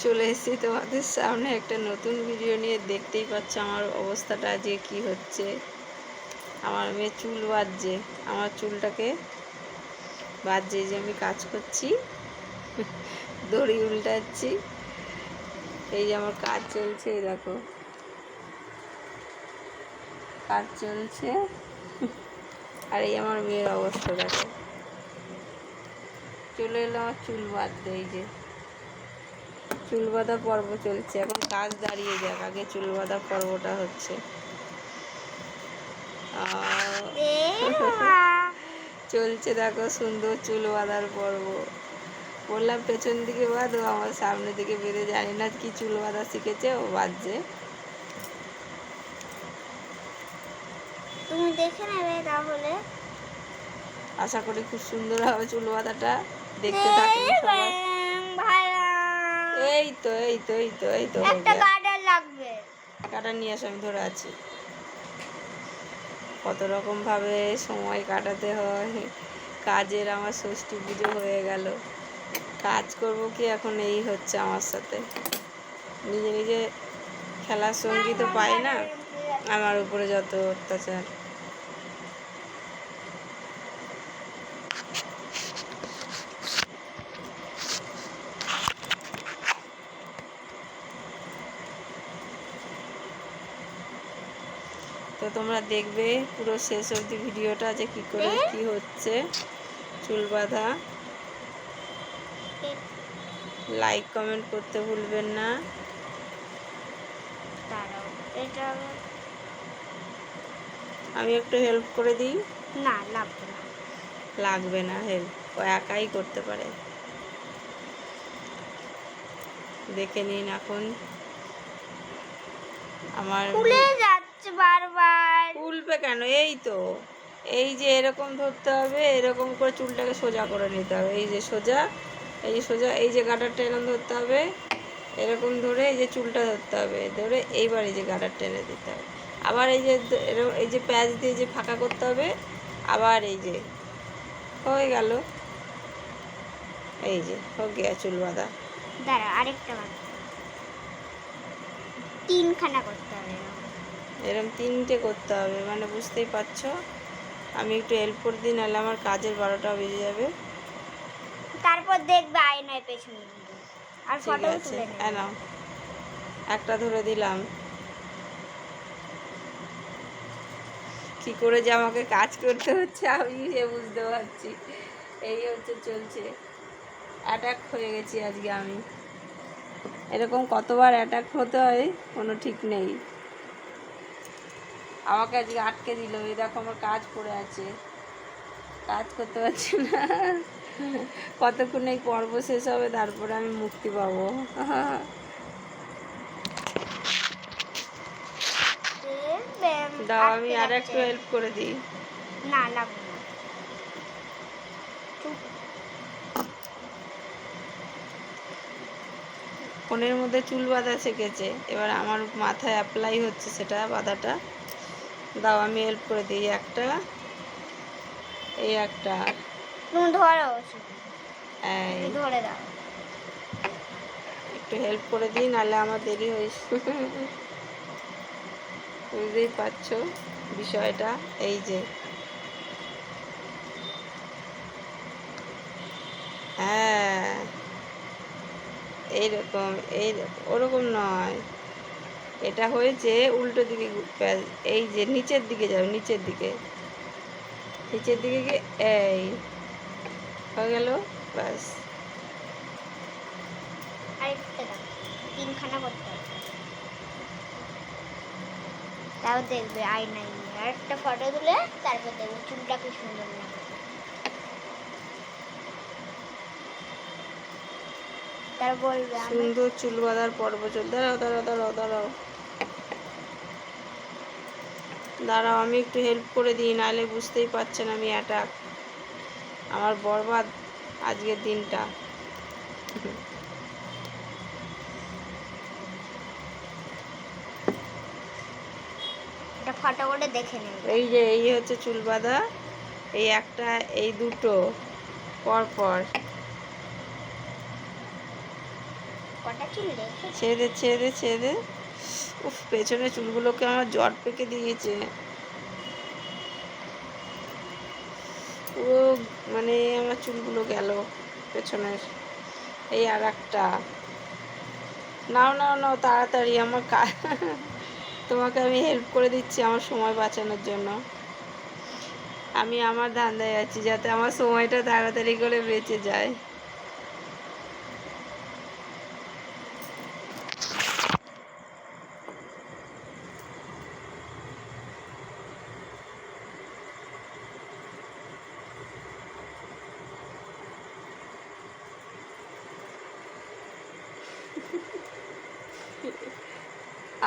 চলে এসেছি তোমাদের সামনে একটা নতুন ভিডিও নিয়ে। দেখতেই পাচ্ছ আমার অবস্থাটা আজকে কি হচ্ছে। আমার মেয়ে চুল বাঁধছে, আমার চুলটাকে বাঁধছে, যে আমি কাজ করছি, দড়ি উল্টাচ্ছি, এই যে আমার কাজ চলছে, এই দেখো কাজ চলছে। আর এই আমার মেয়ের অবস্থা দেখো, চলে এলো আমার চুল বাঁধতে। এই যে চুল বাঁধা পর্ব চলছে, এখন কাজ দাঁড়িয়ে যাক, আগে চুল বাঁধা পর্বটা হচ্ছে। চলছে দেখো সুন্দর চুল বাঁধার পর্ব। বললাম পেছন দিকে বাঁধো, আমার সামনে দিকে বেঁধে, জানি না কি চুল বাঁধা শিখেছে, ও বাঁধছে। তুমি দেখে নেবে তাহলে, আশা করি খুব সুন্দর হবে চুল বাঁধাটা, দেখতে থাকুন সবাই। এই তো এই তো এই তো এই তো একটা গার্ডার লাগবে, কাটা নিয়ে আসো, আমি ধরে আছি। কত রকম ভাবে সময় কাটাতে হয় কাজের। আমার ষষ্ঠী পুজো হয়ে গেল, কাজ করব কি এখন, এই হচ্ছে আমার সাথে। নিজে নিজে খেলার সঙ্গী তো পাই না, আমার উপরে যত অত্যাচার। তো তোমরা দেখবে পুরো শেষ অবধি ভিডিওটা, যে কী করে কি হচ্ছে চুল বাঁধা। লাইক কমেন্ট করতে ভুলবেন না। আমি একটু হেল্প করে দিই। না লাগবে না, লাগবে না হেল্প, ও একাই করতে পারে। দেখে নিন এখন আমার খুলে যাচ্ছে বারবার। খুলবে কেন, এই তো, এই যে এরকম ধরতে হবে, এরকম করে চুলটাকে সোজা করে নিতে হবে। এই যে সোজা, এই যে সোজা, এই যে গাডারটা এরকম ধরতে হবে, এরকম ধরে এই যে চুলটা ধরতে হবে, ধরে এইবার এই যে গাডার টেনে দিতে হবে। আবার এই যে এই যে প্যাচ দিয়ে যে ফাঁকা করতে হবে, আবার এই যে হয়ে গেল। এই যে হয়ে গিয়া চুল বাঁধা। দাঁড়া আরেকটা বাঁধ, তিনখানা করতে হবে, এরকম তিনটে করতে হবে, মানে বুঝতেই পারছো। আমি একটু হেল্প করে দিই, নাহলে আমার কাজের 12টা বেজে যাবে। তারপর দেখবে আয়নায় পেছনে আর ফটো তুলে নেবে। নাও, একটা ধরে দিলাম। কি করে যে আমাকে কাজ করতে হচ্ছে আমি সে বুঝতে পারছি। এই হচ্ছে চলছে, অ্যাটাক হয়ে গেছি আজকে আমি। এরকম কতবার অ্যাটাক হতে হয় কোনো ঠিক নেই। আমাকে আজকে আটকে দিল, এই দেখো আমার কাজ পড়ে আছে, কাজ করতে পারছি না। কতক্ষণ এই পর্ব শেষ হবে, তারপরে আমি মুক্তি পাবো। দাও আমি আর একটু হেল্প করে দিই। না লাগবে না, ফোনের মধ্যে চুল বাঁধা শিখেছে, এবার আমার মাথায় অ্যাপ্লাই হচ্ছে সেটা বাঁধাটা। দাও আমি হেল্প করে দিই, একটা এই একটা, তুমি ধরো, এই ধরে দাও, একটু হেল্প করে দিই, নাহলে আমার দেরি হয়েছে। বুঝতেই পারছো বিষয়টা। এই যে হ্যাঁ, এইরকম, এই ওরকম নয়, এটা হয়েছে উল্টো দিকে। এই যে নিচের দিকে যাবে, নিচের দিকে, নিচের দিকে গিয়ে এই হয়ে গেল, ব্যাস। আরেকটা দাও, তিনখানা করতে হবে, তাও দেখবে আয়নায় নিয়ে আর একটা ফটো তুলে, তারপর দেখবে চুলটা কি সুন্দর লাগে। তার বলবে সুন্দর চুল বাঁধার পর্ব চল। দাঁড়াও দাঁড়াও দাঁড়াও দাঁড়াও দাঁড়াও, আমি একটু হেল্প করে দিই, নাহলে বুঝতেই পারছেন আমি অ্যাটাক, আমার বরবাদ আজকের দিনটা। একটা ফটো করে দেখে নেবে। এই যে এই হচ্ছে চুল বাঁধা, এই একটা, এই দুটো পর পর। কটা চুল রেখে ছেড়ে দে। উফ, পেছনে চুলগুলোকে আমার জট পেকে দিয়েছে। পুরো মানে আমার চুলগুলো গেল পেছনের। এই আর একটা। নাও তাড়াতাড়ি, আমার তোমাকে আমি হেল্প করে দিচ্ছি আমার সময় বাঁচানোর জন্য। আমি আমার ধান্দায় আছি যাতে আমার সময়টা তাড়াতাড়ি করে বেঁচে যায়।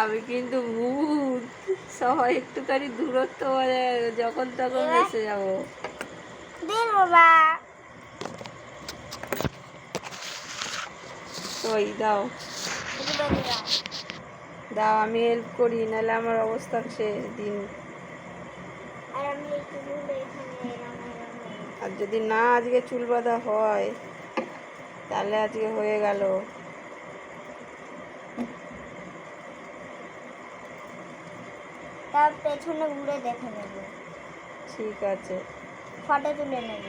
আমি কিন্তু ভূত, সবাই একটুখানি দূরত্ব বজায় যখন তখন এসে যাবো। দিন বাবা। ওই দাও একটু বেঁধে দাও। দাও, আমি হেল্প করি, নাহলে আমার অবস্থা শেষ দিন। আর আমি এই চুলগুলো এখানে এরম। আর যদি না আজকে চুল বাঁধা হয় তাহলে আজকে হয়ে গেল। তার পেছনে ঘুরে দেখে নেব। ঠিক আছে, ফটো তুলে নেব।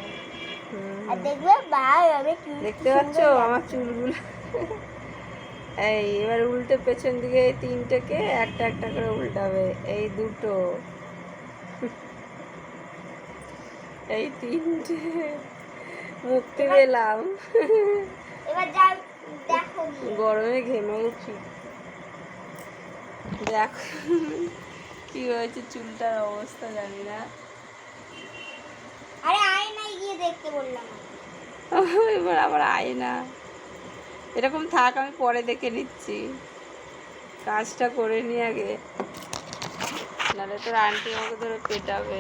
হুম, আর দেখবে ভাই আমি কি দেখতে পাচ্ছ আমার চুলগুলো? এই এবার উল্টে পেছন দিকে এই তিনটেকে একটা একটা করে উল্টাবে। এই দুটো, এই তিনটে, মুক্তি পেলাম। এবার যা দেখো গিয়ে। গরমে ঘেমে গেছি। দেখো কি হয়েছে চুলটার অবস্থা, জানি না। আরে আয়নায় গিয়ে দেখতে বললাম আমি। এবার আবার আয়না। এরকম থাক, আমি পরে দেখে নিচ্ছি, কাজটা করে নি আগে, নাহলে তোর আন্টি আমাকে ধরে পেটাবে।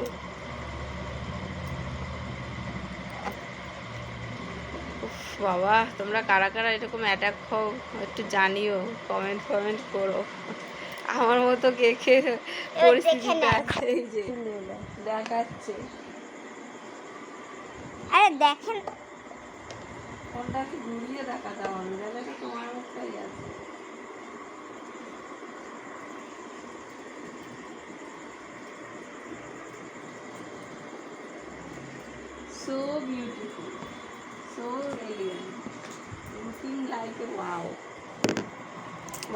উফ বাবা, তোমরা কারা কারা এরকম অ্যাটাক হও একটু জানিও, কমেন্ট করো। আমার মতো কে কে পরিস্থিতিতে আছে। এই যে দেখাচ্ছে, আরে দেখেন কোনটা কি ঘুরিয়ে দেখাতে হবে, দেখো তোমার মুখটাই আছে। So beautiful, so radiant, looking like a wow.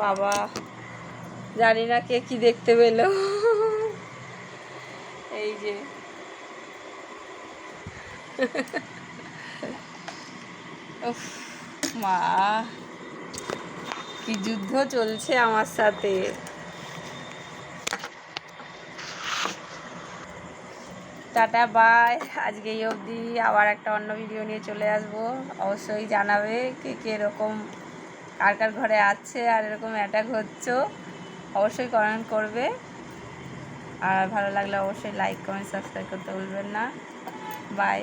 বাবা, জানি না কে কি দেখতে পেল। এই যে উফ মা, কি যুদ্ধ চলছে আমার সাথে। টাটা বাই, আজকে এই অবধি। আবার একটা অন্য ভিডিও নিয়ে চলে আসবো। অবশ্যই জানাবে কে কে এরকম, কার কার ঘরে আছে আর এরকম অ্যাটাক হচ্ছে, অবশ্যই কমেন্ট করবে। আর ভালো লাগলে অবশ্যই লাইক কমেন্ট সাবস্ক্রাইব করতে ভুলবেন না। বাই।